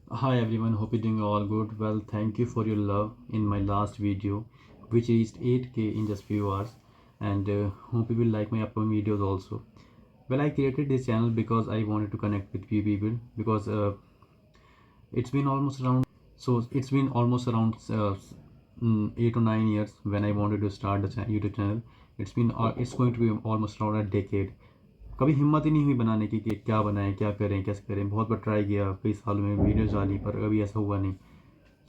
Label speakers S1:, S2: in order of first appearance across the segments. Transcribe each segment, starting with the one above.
S1: Hi everyone, hope you're doing all good. Well, thank you for your love in my last video, which reached 8K in just few hours, and hope you will like my upcoming videos also. Well, I created this channel because I wanted to connect with few people because it's been almost around. So it's been almost around 8 or 9 years when I wanted to start the YouTube channel. It's going to be almost around a decade. कभी हिम्मत ही नहीं हुई बनाने की कि क्या बनाएं, क्या करें, कैसे करें। बहुत बार ट्राई किया, कई सालों में वीडियोस डाली, पर कभी ऐसा हुआ नहीं।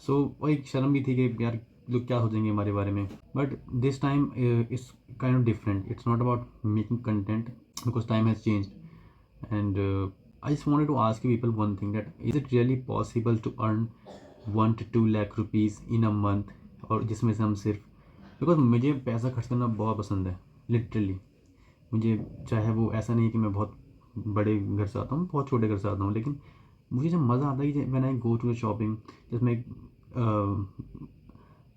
S1: सो वो एक शर्म भी थी कि यार लोग क्या सोचेंगे हमारे बारे में। But this time it's kind of different. It's not about making content because time has changed and I just wanted to ask people one thing, that is it really possible to earn 1 to 2 lakh rupees in a month, और जिसमें से हम सिर्फ, because मुझे पैसा खर्च करना बहुत पसंद है लिटरली। मुझे चाहे वो ऐसा नहीं कि मैं बहुत बड़े घर से आता हूँ, बहुत छोटे घर से आता हूँ, लेकिन मुझे जब मज़ा आता है कि when I go to shopping, जैसे मैं एक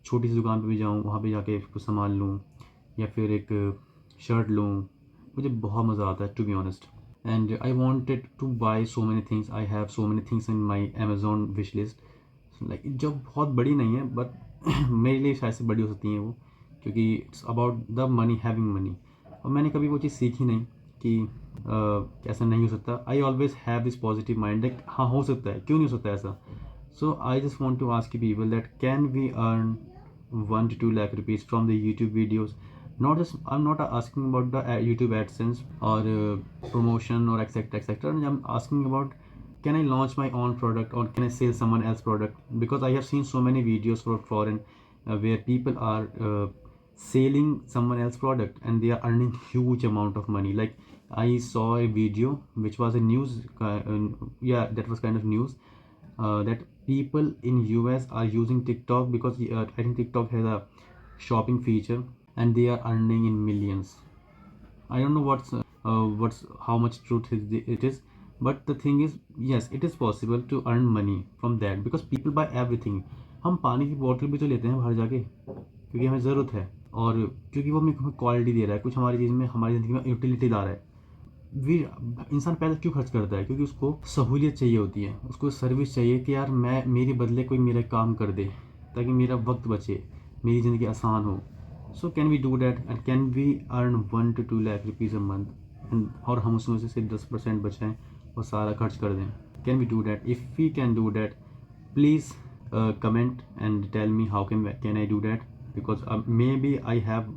S1: छोटी सी दुकान पे भी जाऊँ, वहाँ पे जाके कुछ सामान लूँ या फिर एक शर्ट लूँ, मुझे बहुत मज़ा आता है to be honest. And I wanted to buy so many things, I have so many things in my Amazon wish list, like जो बहुत बड़ी नहीं है बट मेरे लिए शायद से बड़ी हो सकती हैं वो, क्योंकि it's about the money, having money. और मैंने कभी वो चीज़ सीखी नहीं कि ऐसा नहीं हो सकता। I always have this positive mind, like हाँ हो सकता है, क्यों नहीं हो सकता ऐसा। So I just want to ask people that can we earn 1 to 2 lakh rupees from the YouTube videos? Not just, I'm not asking about the YouTube AdSense or promotion or etc. I'm asking about, can I launch my own product or can I sell someone else's product? Because I have seen so many videos for foreign where people are selling someone else's product and they are earning huge amount of money. Like I saw a video which was a news, yeah, that was kind of news, that people in US are using TikTok because I think TikTok has a shopping feature and they are earning in millions. I don't know what's how much truth it is, but the thing is, yes, it is possible to earn money from that because people buy everything. हम पानी की बोतल भी तो लेते हैं बाहर जाके क्योंकि हमें ज़रूरत है, और क्योंकि वो हमें क्वालिटी दे रहा है, कुछ हमारी चीज़ में, हमारी ज़िंदगी में यूटिलिटी ला रहा है। वी इंसान पैसा क्यों खर्च करता है? क्योंकि उसको सहूलियत चाहिए होती है, उसको सर्विस चाहिए कि यार मैं, मेरे बदले कोई मेरा काम कर दे ताकि मेरा वक्त बचे, मेरी ज़िंदगी आसान हो। So can we do that and can we earn 1 to 2 lakh rupees a month and, और हम उसमें से सिर्फ 10% बचाएं और सारा खर्च कर दें? Can we do that? If we can do that, please comment and tell me how can I do that, because maybe I have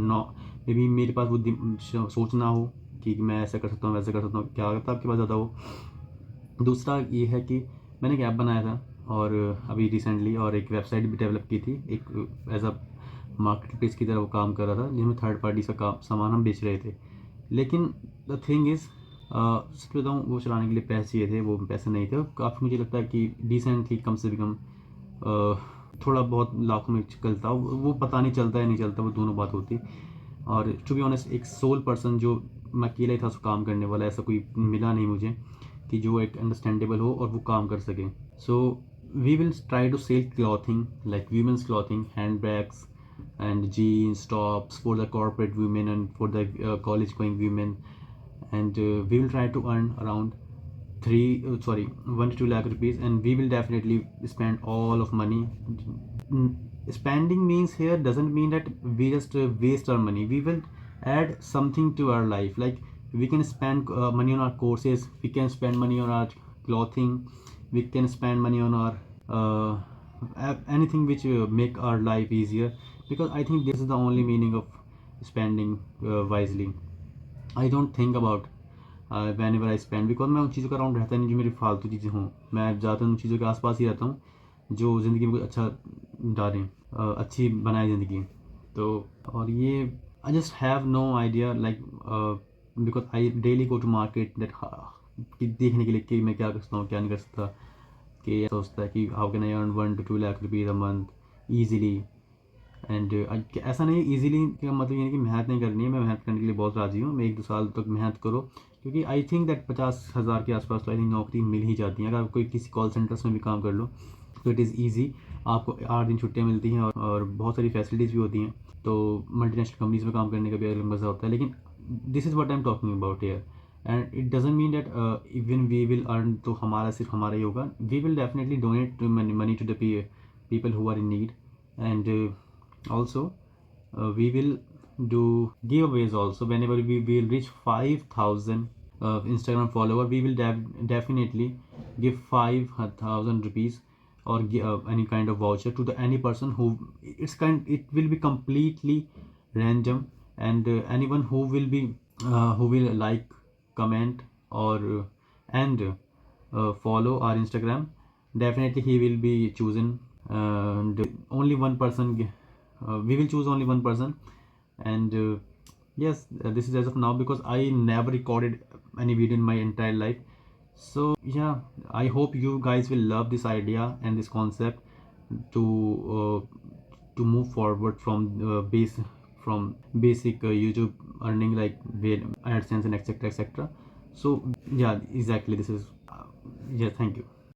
S1: not, may be मेरे पास वो सोच ना हो कि मैं ऐसा कर सकता हूँ, वैसा कर सकता हूँ, क्या लगता है आपके पास ज़्यादा हो। दूसरा ये है कि मैंने एक ऐप बनाया था और अभी रिसेंटली, और एक वेबसाइट भी डेवलप की थी, एक एज अ मार्केट प्लेस की तरह वो काम कर रहा था, जिसमें थर्ड पार्टी का काम सामान हम बेच रहे थे। लेकिन द थिंग इज़, सच बताऊँ, वो चलाने के लिए पैसे चाहिए थे, वो पैसे नहीं थे। काफ़ी मुझे लगता है कि डिसेंटली कम से कम थोड़ा बहुत लाखों में चलता, वो पता नहीं चलता है नहीं चलता, वो दोनों बात होती। और टू बी ऑनेस्ट, एक सोल पर्सन जो, मैं अकेला ही था उसको काम करने वाला, ऐसा कोई मिला नहीं मुझे कि जो एक अंडरस्टैंडेबल हो और वो काम कर सके। So we will try to sell clothing, like women's clothing, handbags and jeans, tops for the corporate women and for the college going women, and we will try to earn around 1 to 2 lakh rupees, and we will definitely spend all of money. Spending means here doesn't mean that we just waste our money. We will add something to our life, like we can spend money on our courses, we can spend money on our clothing, we can spend money on our anything which make our life easier, because I think this is the only meaning of spending wisely. I don't think about when ever I spend, because मैं उन चीज़ों का around रहता नहीं जो मेरी फालतू चीज़ें हों। मैं ज़्यादातर उन चीज़ों के आसपास ही रहता हूँ जो ज़िंदगी में कुछ अच्छा डालें, अच्छी बनाए ज़िंदगी। तो और ये I just have no idea, like because I daily go to market that, कि देखने के लिए कि मैं क्या कर सकता हूँ, क्या नहीं कर सकता, कि सोचता है कि how can I earn 1 to 2 lakh rupees a month easily. And ऐसा नहीं, इजीली का मतलब ये नहीं कि मेहनत नहीं करनी है, मैं मेहनत करने के लिए बहुत राज़ी हूँ। मैं 1 2 साल तक मेहनत करो, क्योंकि आई थिंक दैट 50,000 के आसपास तो आई थिंक नौकरी मिल ही जाती है। अगर कोई किसी कॉल सेंटर्स में भी काम कर लो तो इट इज़ ईजी, आपको 8 दिन छुट्टियाँ मिलती हैं और बहुत सारी फैसिलिटीज़ भी होती हैं। तो मल्टीनेशनल कंपनीज में काम करने का भी अलग मज़ा होता है। लेकिन this is what I am talking about here, and it doesn't mean that even we will earn तो हमारा सिर्फ हमारा ही होगा. We will definitely donate to money to the people who are in need, and also we will do giveaways also. Whenever we will reach 5,000 Instagram follower, we will definitely give 5,000 rupees or any kind of voucher to the any person who it will be completely random, and anyone who will like, comment, or and follow our Instagram, definitely he will be chosen, and only one person we will choose only one person. And yes, this is as of now because I never recorded any video in my entire life. So yeah, I hope you guys will love this idea and this concept to move forward from basic YouTube earning, like with AdSense and etc etc. So yeah, exactly, this is yeah, thank you.